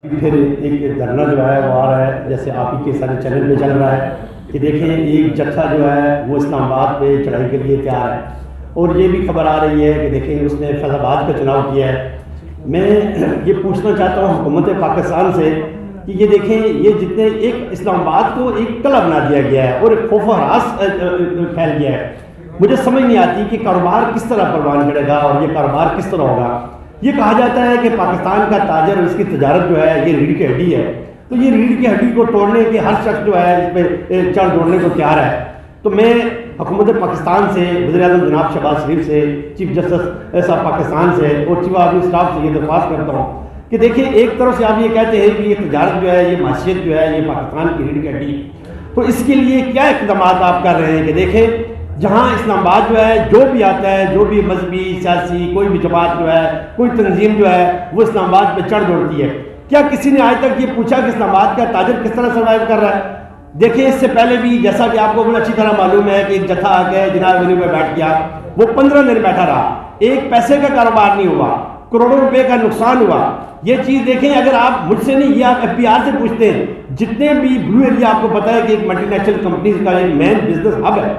پھر ایک دھرنا جو ہے وہ آ رہا ہے، جیسے آپ ہی کے سارے چینل پہ چل رہا ہے کہ دیکھیں ایک جتھا جو ہے وہ اسلام آباد پہ چڑھائی کے لیے تیار ہے، اور یہ بھی خبر آ رہی ہے کہ دیکھیں اس نے فیض آباد کا چناؤ کیا ہے۔ میں یہ پوچھنا چاہتا ہوں حکومت پاکستان سے کہ یہ دیکھیں یہ جتنے ایک اسلام آباد کو ایک قلعہ بنا دیا گیا ہے اور ایک خوف و ہراس پھیل گیا ہے، مجھے سمجھ نہیں آتی کہ کاروبار کس طرح پروان چڑھے گا اور یہ کاروبار کس طرح ہوگا۔ یہ کہا جاتا ہے کہ پاکستان کا تاجر اور اس کی تجارت جو ہے یہ ریڑھ کی ہڈی ہے، تو یہ ریڑھ کی ہڈی کو توڑنے کے ہر شخص جو ہے اس پہ چڑھ دوڑنے کو تیار ہے۔ تو میں حکومت پاکستان سے، وزیر اعظم جناب شہباز شریف سے، چیف جسٹس آف پاکستان سے اور چیف آف اسٹاف سے یہ درخواست کرتا ہوں کہ دیکھیں ایک طرف سے آپ یہ کہتے ہیں کہ یہ تجارت جو ہے، یہ معیشت جو ہے یہ پاکستان کی ریڑھ کی ہڈی، تو اس کے لیے کیا اقدامات آپ کر رہے ہیں کہ دیکھیں جہاں اسلام آباد جو ہے جو بھی آتا ہے، جو بھی مذہبی سیاسی کوئی بھی جماعت جو ہے، کوئی تنظیم جو ہے وہ اسلام آباد پہ چڑھ دوڑتی ہے، کیا کسی نے آج تک یہ پوچھا کہ اسلام آباد کا تاجر کس طرح سروائیو کر رہا ہے؟ دیکھیں اس سے پہلے بھی جیسا کہ آپ کو بڑی اچھی طرح معلوم ہے کہ ایک جتھا آ کے جناب ویلیو پہ بیٹھ گیا، وہ 15 دن بیٹھا رہا، ایک پیسے کا کاروبار نہیں ہوا، کروڑوں روپے کا نقصان ہوا۔ یہ چیز دیکھیں، اگر آپ مجھ سے نہیں، یہ آپ ایف پی آر سے پوچھتے ہیں، جتنے بھی بلو ایریا آپ کو پتا ہے کہ ایک ملٹی نیشنل کمپنیز کا ایک مین بزنس ہب ہے،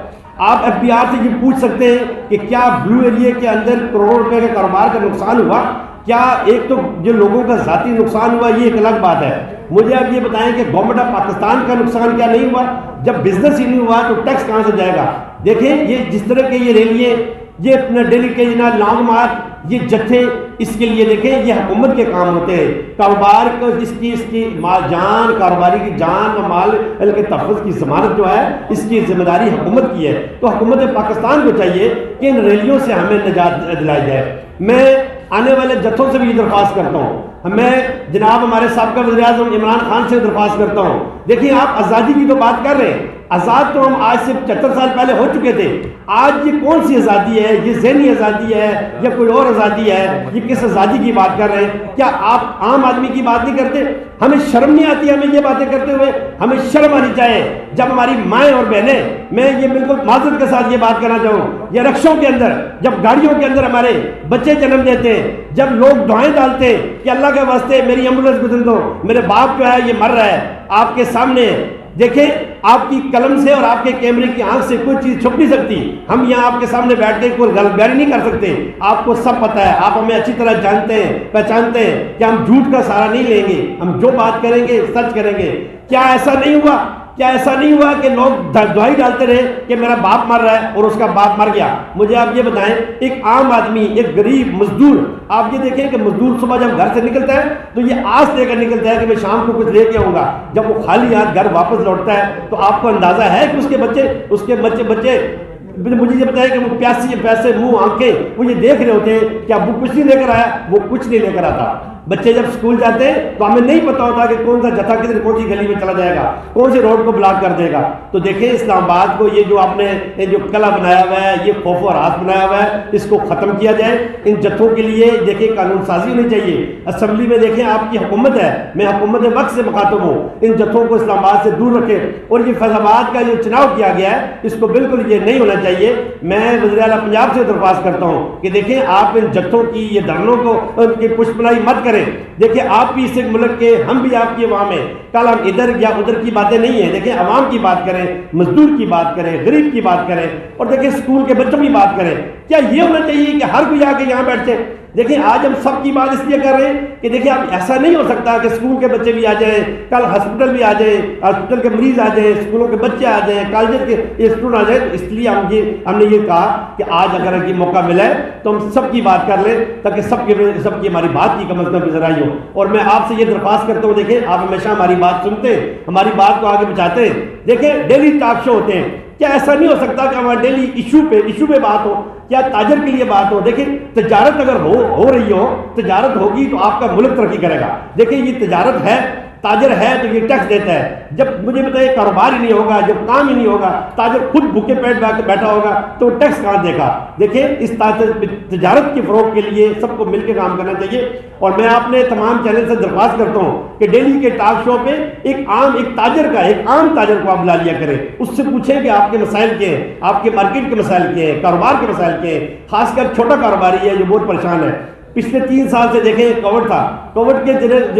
آپ ایف پی آر سے یہ پوچھ سکتے ہیں کہ کیا بلو ایریا کے اندر کروڑوں روپے کا کاروبار کا نقصان ہوا؟ کیا ایک تو جو لوگوں کا ذاتی نقصان ہوا یہ ایک الگ بات ہے، مجھے آپ یہ بتائیں کہ گورنمنٹ آف پاکستان کا نقصان کیا نہیں ہوا؟ جب بزنس ہی نہیں ہوا تو ٹیکس کہاں سے جائے گا؟ دیکھیں یہ جس طرح کے یہ ریلیاں، یہ اپنا ڈیلی کے جناب لانگ مارچ، یہ جتھے، اس کے لیے دیکھیں یہ حکومت کے کام ہوتے ہیں، کاروبار کو اس کی جان، کاروباری کی جان و مال کے تحفظ کی ضمانت جو ہے اس کی ذمہ داری حکومت کی ہے، تو حکومت پاکستان کو چاہیے کہ ان ریلیوں سے ہمیں نجات دلائی جائے۔ میں آنے والے جتھوں سے بھی یہ درخواست کرتا ہوں، میں جناب ہمارے سابقہ وزیر اعظم عمران خان سے درخواست کرتا ہوں، دیکھیں آپ آزادی کی تو بات کر رہے ہیں، آزاد تو ہم آج سے 75 سال پہلے ہو چکے تھے، آج یہ کون سی آزادی ہے؟ یہ ذہنی آزادی ہے یا کوئی اور آزادی ہے؟ یہ کس آزادی کی بات کر رہے ہیں؟ کیا آپ عام آدمی کی بات نہیں کرتے؟ ہمیں شرم نہیں آتی ہمیں یہ باتیں کرتے ہوئے؟ ہمیں شرم آنی چاہیے جب ہماری مائیں اور بہنیں، میں یہ بالکل معذرت کے ساتھ یہ بات کرنا چاہوں، یہ رکشوں کے اندر، جب گاڑیوں کے اندر ہمارے بچے جنم دیتے ہیں، جب لوگ دعائیں ڈالتے ہیں کہ اللہ کے واسطے میری ایمبولینس گزر دو، میرے باپ جو ہے یہ مر رہا ہے، آپ کے سامنے دیکھیں آپ کی قلم سے اور آپ کے کیمرے کی آنکھ سے کوئی چیز چھپ نہیں سکتی، ہم یہاں آپ کے سامنے بیٹھ کے کوئی غلط بیان نہیں کر سکتے، آپ کو سب پتہ ہے، آپ ہمیں اچھی طرح جانتے ہیں، پہچانتے ہیں کہ ہم جھوٹ کا سہارا نہیں لیں گے، ہم جو بات کریں گے سچ کریں گے۔ کیا ایسا نہیں ہوا؟ کیا ایسا نہیں ہوا کہ لوگ دعائی ڈالتے رہے کہ میرا باپ مر رہا ہے اور اس کا باپ مر گیا؟ مجھے آپ یہ بتائیں، ایک عام آدمی، ایک غریب مزدور، آپ یہ دیکھیں کہ مزدور صبح جب گھر سے نکلتا ہے تو یہ آس لے کر نکلتا ہے کہ میں شام کو کچھ لے کے آؤں گا، جب وہ خالی ہاتھ گھر واپس لوٹتا ہے تو آپ کو اندازہ ہے کہ اس کے بچے مجھے یہ بتایا کہ وہ پیسے منہ آنکھیں وہ یہ دیکھ رہے ہوتے ہیں کہ ابو کچھ نہیں لے کر آیا، وہ کچھ نہیں لے کر آتا۔ بچے جب اسکول جاتے ہیں تو ہمیں نہیں پتا ہوتا کہ کون سا جتھا کدھر کون سی گلی میں چلا جائے گا، کون سے روڈ کو بلاک کر دے گا۔ تو دیکھیں اسلام آباد کو یہ جو آپ نے جو قلعہ بنایا ہوا ہے، یہ خوف و ہراس بنایا ہوا ہے، اس کو ختم کیا جائے۔ ان جتھوں کے لیے دیکھیں قانون سازی ہونی چاہیے، اسمبلی میں دیکھیں آپ کی حکومت ہے، میں حکومت وقت سے مخاطب ہوں، ان جتھوں کو اسلام آباد سے دور رکھیں، اور یہ فیض آباد کا جو چناؤ کیا گیا ہے اس کو بالکل یہ نہیں ہونا چاہیے۔ میں وزیر اعلیٰ پنجاب سے درخواست کرتا ہوں کہ دیکھیں آپ ان جتھوں کی یہ دھرنوں کو ان کی پشپنائی مت کریں، دیکھیں آپ بھی اس ایک ملک کے، ہم بھی آپ کی عوام ہیں، کل ہم ادھر یا ادھر کی باتیں نہیں ہیں، دیکھیں عوام کی بات کریں، مزدور کی بات کریں، غریب کی بات کریں، اور دیکھیں اسکول کے بچوں کی بات کریں۔ کیا یہ ہونا چاہیے کہ ہر کوئی آ کے یہاں بیٹھ جائے؟ دیکھیں آج ہم سب کی بات اس لیے کر رہے ہیں کہ دیکھیں اب ایسا نہیں ہو سکتا کہ اسکول کے بچے بھی آ جائیں، کل ہاسپٹل بھی آ جائیں، ہاسپٹل کے مریض آ جائیں، اسکولوں کے بچے آ جائیں، کالجز کے اسٹوڈنٹ آ جائیں۔ تو اس لیے ہم نے یہ کہا کہ آج اگر یہ موقع ملا ہے تو ہم سب کی بات کر لیں تاکہ سب کی ہماری بات کی کم از کم ذرائع ہو۔ اور میں آپ سے یہ درخواست کرتا ہوں، دیکھیں آپ ہمیشہ ہماری بات سنتے ہیں، ہماری بات کو آگے پہنچاتے ہیں، دیکھیں ڈیلی ٹاک شو ہوتے ہیں، کیا ایسا نہیں ہو سکتا کہ ہمارا ڈیلی ایشو پہ بات ہو؟ کیا تاجر کے لیے بات ہو؟ دیکھیں تجارت اگر ہو رہی ہو، تجارت ہوگی تو آپ کا ملک ترقی کرے گا۔ دیکھیں یہ تجارت ہے، تاجر ہے تو یہ ٹیکس دیتا ہے، جب مجھے بتائیے کاروبار ہی نہیں ہوگا، جب کام ہی نہیں ہوگا، تاجر خود بھوکے پیٹ بیٹھا ہوگا تو ٹیکس کہاں دے گا؟ دیکھیں اس تجارت کے فروغ کے لیے سب کو مل کے کام کرنا چاہیے۔ اور میں آپ نے تمام چینل سے درخواست کرتا ہوں کہ ڈیلی کے ٹاک شو پہ ایک عام تاجر کو آپ بلا لیا کریں، اس سے پوچھیں کہ آپ کے مسائل کیا ہیں، آپ کے مارکیٹ کے مسائل کیا ہیں، کاروبار کے مسائل کیا ہیں، خاص کر چھوٹا کاروباری ہے جو بہت پریشان ہے۔ پچھلے 3 سال سے دیکھیں کووڈ تھا، کووڈ کے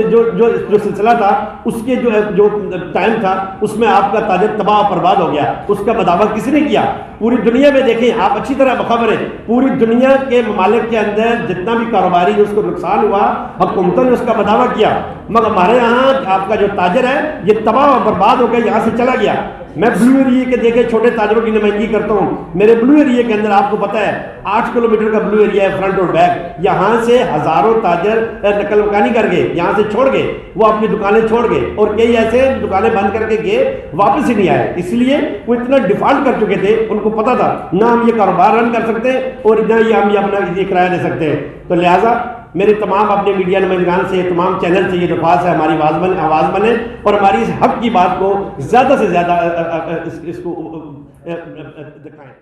جو سلسلہ تھا اس کے جو ٹائم تھا اس میں آپ کا تاجر تباہ و برباد ہو گیا، اس کا مداوع کسی نے کیا؟ پوری دنیا میں دیکھیں، آپ اچھی طرح باخبر ہیں، پوری دنیا کے ممالک کے اندر جتنا بھی کاروباری اس کو نقصان ہوا حکومتوں نے اس کا مداوع کیا، مگر ہمارے یہاں آپ کا جو تاجر ہے یہ تباہ و برباد ہو کے یہاں سے چلا گیا۔ میں بلو ایریے کے دیکھے چھوٹے تاجروں کی نمائندگی کرتا ہوں، میرے بلو ایریے کے اندر آپ کو پتہ ہے 8 کلومیٹر کا بلو ایریا ہے فرنٹ اور بیک، یہاں سے ہزاروں تاجر نقل مکانی کر گئے، یہاں سے چھوڑ گئے، وہ اپنی دکانیں چھوڑ گئے، اور کئی ایسے دکانیں بند کر کے گئے واپس ہی نہیں آئے، اس لیے وہ اتنا ڈیفالٹ کر چکے تھے، ان کو پتا تھا نہ ہم یہ کاروبار رن کر سکتے اور نہ یہ ہم یہ اپنا یہ کرایہ دے سکتے ہیں۔ تو لہٰذا میرے تمام اپنے میڈیا نمائندگان سے، تمام چینل سے یہ درخواست ہے ہماری آواز بنے اور ہماری اس حق کی بات کو زیادہ سے زیادہ اس کو دکھائیں۔